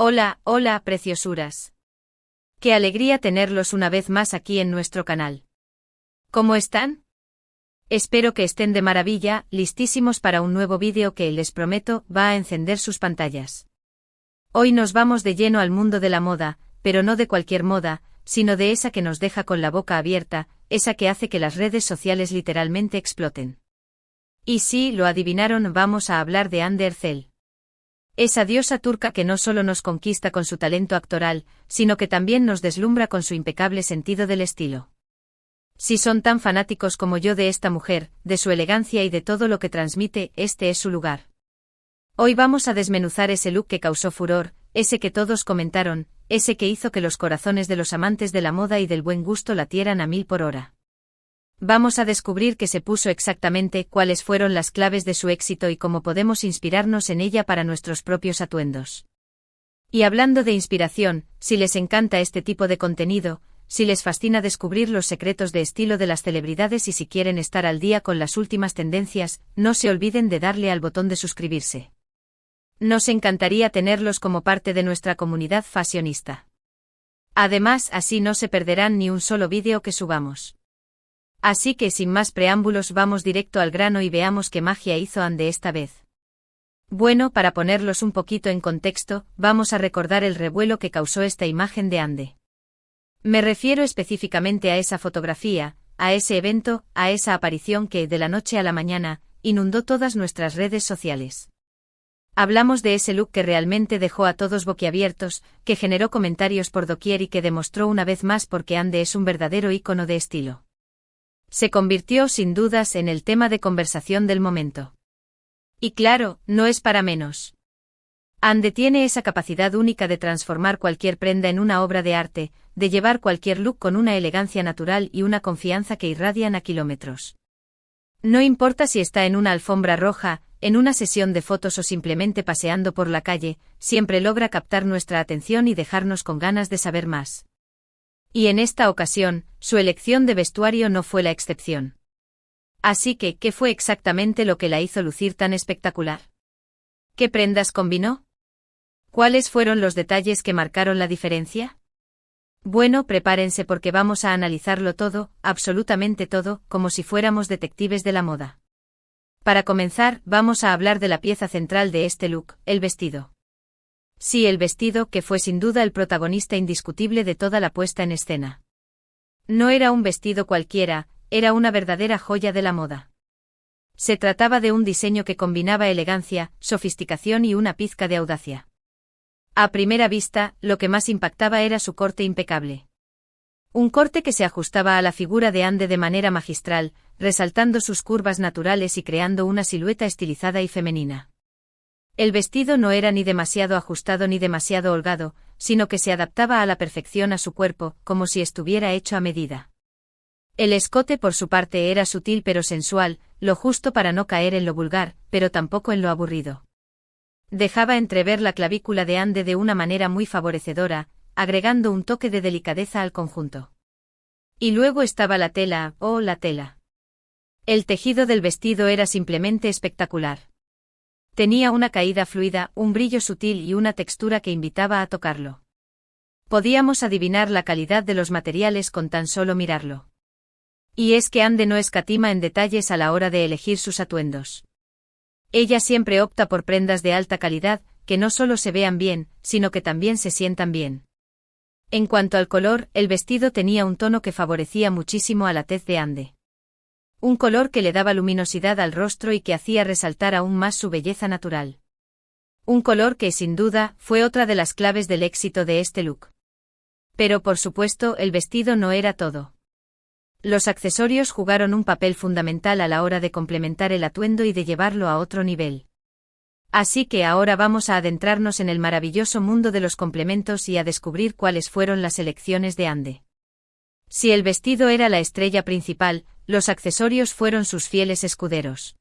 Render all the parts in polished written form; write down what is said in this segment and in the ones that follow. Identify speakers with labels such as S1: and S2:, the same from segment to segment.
S1: Hola, hola, preciosuras. Qué alegría tenerlos una vez más aquí en nuestro canal. ¿Cómo están? Espero que estén de maravilla, listísimos para un nuevo vídeo que, les prometo, va a encender sus pantallas. Hoy nos vamos de lleno al mundo de la moda, pero no de cualquier moda, sino de esa que nos deja con la boca abierta, esa que hace que las redes sociales literalmente exploten. Y sí, lo adivinaron, vamos a hablar de Hande Erçel. Esa diosa turca que no solo nos conquista con su talento actoral, sino que también nos deslumbra con su impecable sentido del estilo. Si son tan fanáticos como yo de esta mujer, de su elegancia y de todo lo que transmite, este es su lugar. Hoy vamos a desmenuzar ese look que causó furor, ese que todos comentaron, ese que hizo que los corazones de los amantes de la moda y del buen gusto latieran a 1000 por hora. Vamos a descubrir qué se puso exactamente, cuáles fueron las claves de su éxito y cómo podemos inspirarnos en ella para nuestros propios atuendos. Y hablando de inspiración, si les encanta este tipo de contenido, si les fascina descubrir los secretos de estilo de las celebridades y si quieren estar al día con las últimas tendencias, no se olviden de darle al botón de suscribirse. Nos encantaría tenerlos como parte de nuestra comunidad fashionista. Además, así no se perderán ni un solo vídeo que subamos. Así que sin más preámbulos vamos directo al grano y veamos qué magia hizo Hande esta vez. Bueno, para ponerlos un poquito en contexto, vamos a recordar el revuelo que causó esta imagen de Hande. Me refiero específicamente a esa fotografía, a ese evento, a esa aparición que, de la noche a la mañana, inundó todas nuestras redes sociales. Hablamos de ese look que realmente dejó a todos boquiabiertos, que generó comentarios por doquier y que demostró una vez más por qué Hande es un verdadero ícono de estilo. Se convirtió sin dudas en el tema de conversación del momento. Y claro, no es para menos. Hande tiene esa capacidad única de transformar cualquier prenda en una obra de arte, de llevar cualquier look con una elegancia natural y una confianza que irradian a kilómetros. No importa si está en una alfombra roja, en una sesión de fotos o simplemente paseando por la calle, siempre logra captar nuestra atención y dejarnos con ganas de saber más. Y en esta ocasión, su elección de vestuario no fue la excepción. Así que, ¿qué fue exactamente lo que la hizo lucir tan espectacular? ¿Qué prendas combinó? ¿Cuáles fueron los detalles que marcaron la diferencia? Bueno, prepárense porque vamos a analizarlo todo, absolutamente todo, como si fuéramos detectives de la moda. Para comenzar, vamos a hablar de la pieza central de este look, el vestido. Sí, el vestido, que fue sin duda el protagonista indiscutible de toda la puesta en escena. No era un vestido cualquiera, era una verdadera joya de la moda. Se trataba de un diseño que combinaba elegancia, sofisticación y una pizca de audacia. A primera vista, lo que más impactaba era su corte impecable. Un corte que se ajustaba a la figura de Hande de manera magistral, resaltando sus curvas naturales y creando una silueta estilizada y femenina. El vestido no era ni demasiado ajustado ni demasiado holgado, sino que se adaptaba a la perfección a su cuerpo, como si estuviera hecho a medida. El escote por su parte era sutil pero sensual, lo justo para no caer en lo vulgar, pero tampoco en lo aburrido. Dejaba entrever la clavícula de Hande de una manera muy favorecedora, agregando un toque de delicadeza al conjunto. Y luego estaba la tela, la tela. El tejido del vestido era simplemente espectacular. Tenía una caída fluida, un brillo sutil y una textura que invitaba a tocarlo. Podíamos adivinar la calidad de los materiales con tan solo mirarlo. Y es que Hande no escatima en detalles a la hora de elegir sus atuendos. Ella siempre opta por prendas de alta calidad, que no solo se vean bien, sino que también se sientan bien. En cuanto al color, el vestido tenía un tono que favorecía muchísimo a la tez de Hande. Un color que le daba luminosidad al rostro y que hacía resaltar aún más su belleza natural. Un color que, sin duda, fue otra de las claves del éxito de este look. Pero por supuesto, el vestido no era todo. Los accesorios jugaron un papel fundamental a la hora de complementar el atuendo y de llevarlo a otro nivel. Así que ahora vamos a adentrarnos en el maravilloso mundo de los complementos y a descubrir cuáles fueron las elecciones de Hande. Si el vestido era la estrella principal, los accesorios fueron sus fieles escuderos.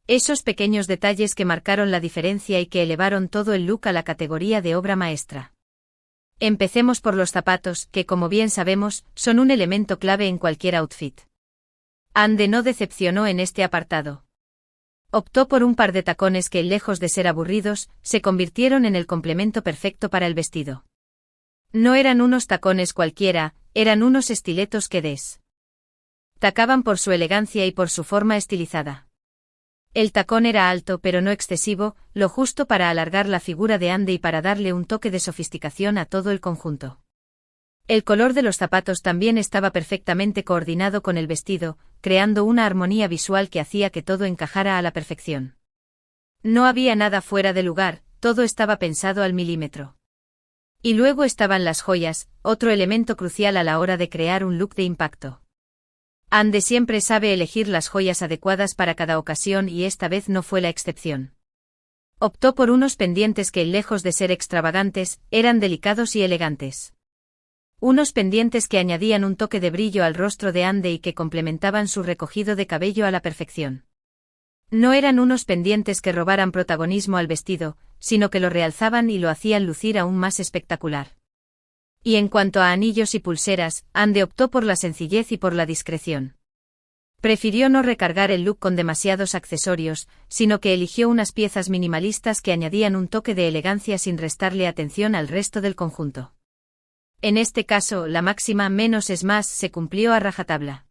S1: Esos pequeños detalles que marcaron la diferencia y que elevaron todo el look a la categoría de obra maestra. Empecemos por los zapatos, que como bien sabemos, son un elemento clave en cualquier outfit. Hande no decepcionó en este apartado. Optó por un par de tacones que, lejos de ser aburridos, se convirtieron en el complemento perfecto para el vestido. No eran unos tacones cualquiera, eran unos estiletos que destacaban por su elegancia y por su forma estilizada. El tacón era alto pero no excesivo, lo justo para alargar la figura de Ande y para darle un toque de sofisticación a todo el conjunto. El color de los zapatos también estaba perfectamente coordinado con el vestido, creando una armonía visual que hacía que todo encajara a la perfección. No había nada fuera de lugar, todo estaba pensado al milímetro. Y luego estaban las joyas, otro elemento crucial a la hora de crear un look de impacto. Ande siempre sabe elegir las joyas adecuadas para cada ocasión y esta vez no fue la excepción. Optó por unos pendientes que, lejos de ser extravagantes, eran delicados y elegantes. Unos pendientes que añadían un toque de brillo al rostro de Ande y que complementaban su recogido de cabello a la perfección. No eran unos pendientes que robaran protagonismo al vestido, sino que lo realzaban y lo hacían lucir aún más espectacular. Y en cuanto a anillos y pulseras, Ande optó por la sencillez y por la discreción. Prefirió no recargar el look con demasiados accesorios, sino que eligió unas piezas minimalistas que añadían un toque de elegancia sin restarle atención al resto del conjunto. En este caso, la máxima menos es más se cumplió a rajatabla.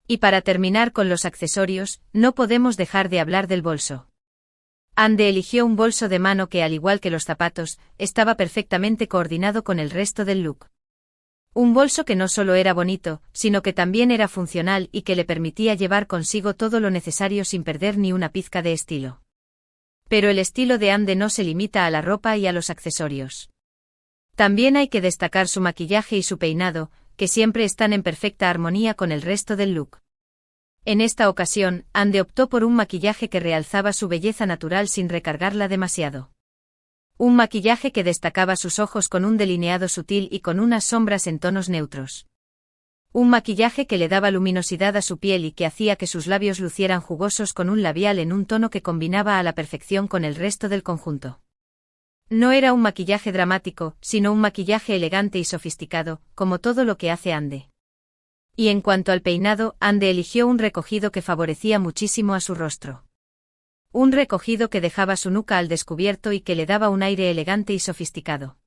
S1: Y para terminar con los accesorios, no podemos dejar de hablar del bolso. Ande eligió un bolso de mano que, al igual que los zapatos, estaba perfectamente coordinado con el resto del look. Un bolso que no solo era bonito, sino que también era funcional y que le permitía llevar consigo todo lo necesario sin perder ni una pizca de estilo. Pero el estilo de Ande no se limita a la ropa y a los accesorios. También hay que destacar su maquillaje y su peinado, que siempre están en perfecta armonía con el resto del look. En esta ocasión, Ande optó por un maquillaje que realzaba su belleza natural sin recargarla demasiado. Un maquillaje que destacaba sus ojos con un delineado sutil y con unas sombras en tonos neutros. Un maquillaje que le daba luminosidad a su piel y que hacía que sus labios lucieran jugosos con un labial en un tono que combinaba a la perfección con el resto del conjunto. No era un maquillaje dramático, sino un maquillaje elegante y sofisticado, como todo lo que hace Ande. Y en cuanto al peinado, Ande eligió un recogido que favorecía muchísimo a su rostro. Un recogido que dejaba su nuca al descubierto y que le daba un aire elegante y sofisticado.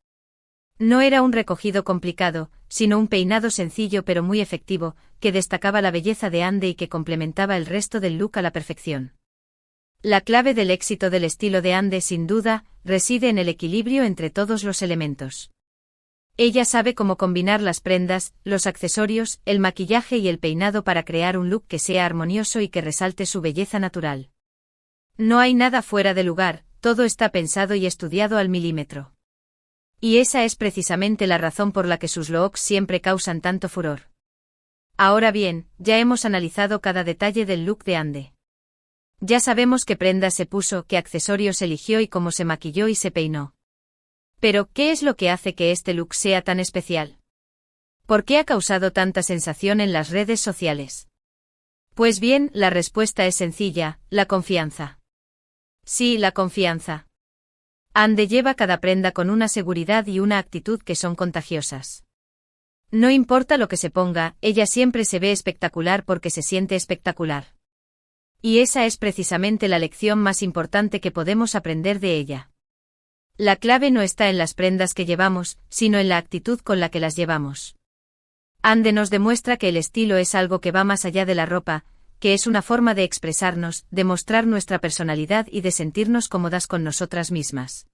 S1: No era un recogido complicado, sino un peinado sencillo pero muy efectivo, que destacaba la belleza de Ande y que complementaba el resto del look a la perfección. La clave del éxito del estilo de Ande, sin duda, reside en el equilibrio entre todos los elementos. Ella sabe cómo combinar las prendas, los accesorios, el maquillaje y el peinado para crear un look que sea armonioso y que resalte su belleza natural. No hay nada fuera de lugar, todo está pensado y estudiado al milímetro. Y esa es precisamente la razón por la que sus looks siempre causan tanto furor. Ahora bien, ya hemos analizado cada detalle del look de Ande. Ya sabemos qué prendas se puso, qué accesorios eligió y cómo se maquilló y se peinó. Pero, ¿qué es lo que hace que este look sea tan especial? ¿Por qué ha causado tanta sensación en las redes sociales? Pues bien, la respuesta es sencilla: la confianza. Sí, la confianza. Ande lleva cada prenda con una seguridad y una actitud que son contagiosas. No importa lo que se ponga, ella siempre se ve espectacular porque se siente espectacular. Y esa es precisamente la lección más importante que podemos aprender de ella. La clave no está en las prendas que llevamos, sino en la actitud con la que las llevamos. Ande nos demuestra que el estilo es algo que va más allá de la ropa, que es una forma de expresarnos, de mostrar nuestra personalidad y de sentirnos cómodas con nosotras mismas.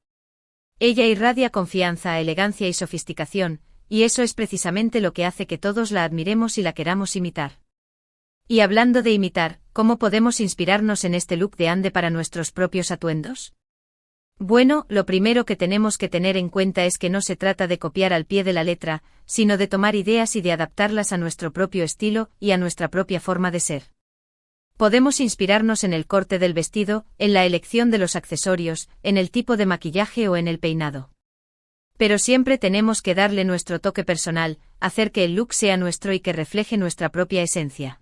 S1: Ella irradia confianza, elegancia y sofisticación, y eso es precisamente lo que hace que todos la admiremos y la queramos imitar. Y hablando de imitar, ¿cómo podemos inspirarnos en este look de Ande para nuestros propios atuendos? Bueno, lo primero que tenemos que tener en cuenta es que no se trata de copiar al pie de la letra, sino de tomar ideas y de adaptarlas a nuestro propio estilo y a nuestra propia forma de ser. Podemos inspirarnos en el corte del vestido, en la elección de los accesorios, en el tipo de maquillaje o en el peinado. Pero siempre tenemos que darle nuestro toque personal, hacer que el look sea nuestro y que refleje nuestra propia esencia.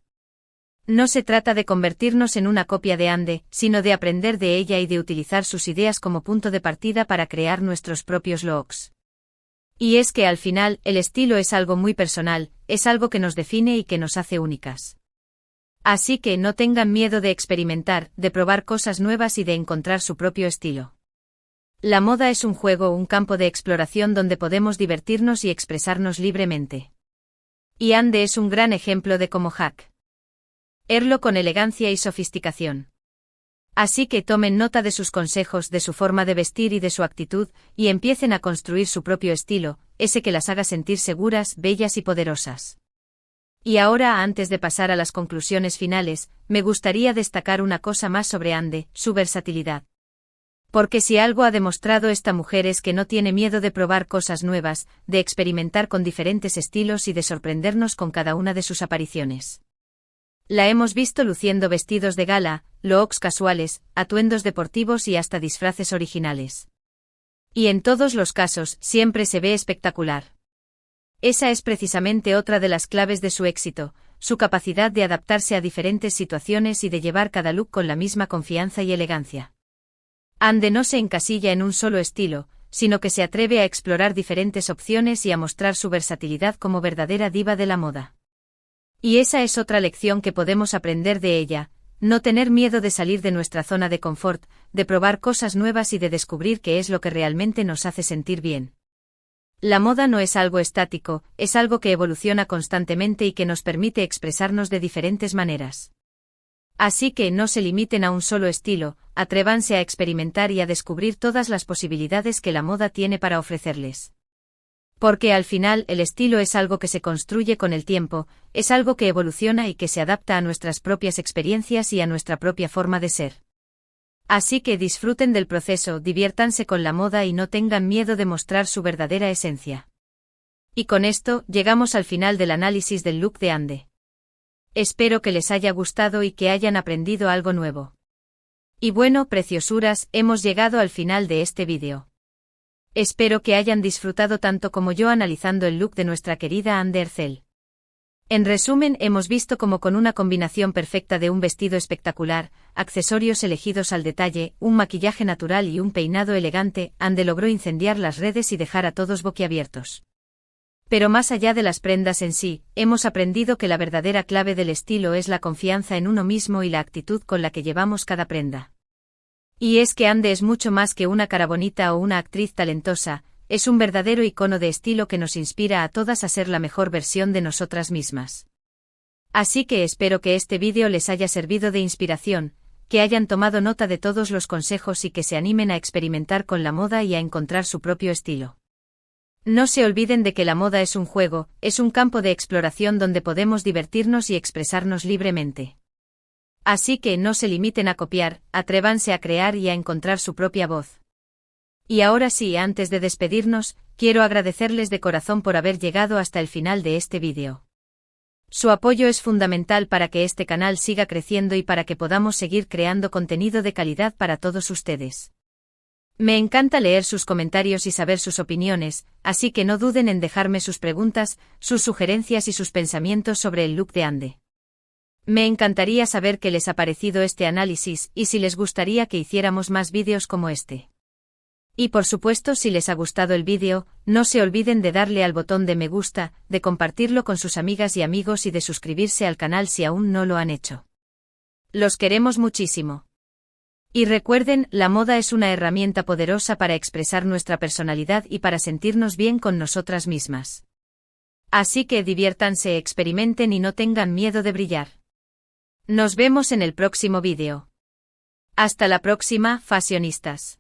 S1: No se trata de convertirnos en una copia de Ande, sino de aprender de ella y de utilizar sus ideas como punto de partida para crear nuestros propios looks. Y es que al final, el estilo es algo muy personal, es algo que nos define y que nos hace únicas. Así que no tengan miedo de experimentar, de probar cosas nuevas y de encontrar su propio estilo. La moda es un juego, un campo de exploración donde podemos divertirnos y expresarnos libremente. Y Ande es un gran ejemplo de cómo hacerlo con elegancia y sofisticación. Así que tomen nota de sus consejos, de su forma de vestir y de su actitud, y empiecen a construir su propio estilo, ese que las haga sentir seguras, bellas y poderosas. Y ahora, antes de pasar a las conclusiones finales, me gustaría destacar una cosa más sobre Ande, su versatilidad. Porque si algo ha demostrado esta mujer es que no tiene miedo de probar cosas nuevas, de experimentar con diferentes estilos y de sorprendernos con cada una de sus apariciones. La hemos visto luciendo vestidos de gala, looks casuales, atuendos deportivos y hasta disfraces originales. Y en todos los casos, siempre se ve espectacular. Esa es precisamente otra de las claves de su éxito, su capacidad de adaptarse a diferentes situaciones y de llevar cada look con la misma confianza y elegancia. Ande no se encasilla en un solo estilo, sino que se atreve a explorar diferentes opciones y a mostrar su versatilidad como verdadera diva de la moda. Y esa es otra lección que podemos aprender de ella, no tener miedo de salir de nuestra zona de confort, de probar cosas nuevas y de descubrir qué es lo que realmente nos hace sentir bien. La moda no es algo estático, es algo que evoluciona constantemente y que nos permite expresarnos de diferentes maneras. Así que no se limiten a un solo estilo, atrévanse a experimentar y a descubrir todas las posibilidades que la moda tiene para ofrecerles. Porque al final el estilo es algo que se construye con el tiempo, es algo que evoluciona y que se adapta a nuestras propias experiencias y a nuestra propia forma de ser. Así que disfruten del proceso, diviértanse con la moda y no tengan miedo de mostrar su verdadera esencia. Y con esto, llegamos al final del análisis del look de Ande. Espero que les haya gustado y que hayan aprendido algo nuevo. Y bueno, preciosuras, hemos llegado al final de este vídeo. Espero que hayan disfrutado tanto como yo analizando el look de nuestra querida Ande Ercel. En resumen, hemos visto cómo con una combinación perfecta de un vestido espectacular, accesorios elegidos al detalle, un maquillaje natural y un peinado elegante, Ande logró incendiar las redes y dejar a todos boquiabiertos. Pero más allá de las prendas en sí, hemos aprendido que la verdadera clave del estilo es la confianza en uno mismo y la actitud con la que llevamos cada prenda. Y es que Ande es mucho más que una cara bonita o una actriz talentosa, es un verdadero icono de estilo que nos inspira a todas a ser la mejor versión de nosotras mismas. Así que espero que este vídeo les haya servido de inspiración, que hayan tomado nota de todos los consejos y que se animen a experimentar con la moda y a encontrar su propio estilo. No se olviden de que la moda es un juego, es un campo de exploración donde podemos divertirnos y expresarnos libremente. Así que no se limiten a copiar, atrévanse a crear y a encontrar su propia voz. Y ahora sí, antes de despedirnos, quiero agradecerles de corazón por haber llegado hasta el final de este vídeo. Su apoyo es fundamental para que este canal siga creciendo y para que podamos seguir creando contenido de calidad para todos ustedes. Me encanta leer sus comentarios y saber sus opiniones, así que no duden en dejarme sus preguntas, sus sugerencias y sus pensamientos sobre el look de Ande. Me encantaría saber qué les ha parecido este análisis y si les gustaría que hiciéramos más vídeos como este. Y por supuesto, si les ha gustado el vídeo, no se olviden de darle al botón de me gusta, de compartirlo con sus amigas y amigos y de suscribirse al canal si aún no lo han hecho. Los queremos muchísimo. Y recuerden, la moda es una herramienta poderosa para expresar nuestra personalidad y para sentirnos bien con nosotras mismas. Así que diviértanse, experimenten y no tengan miedo de brillar. Nos vemos en el próximo vídeo. Hasta la próxima, fashionistas.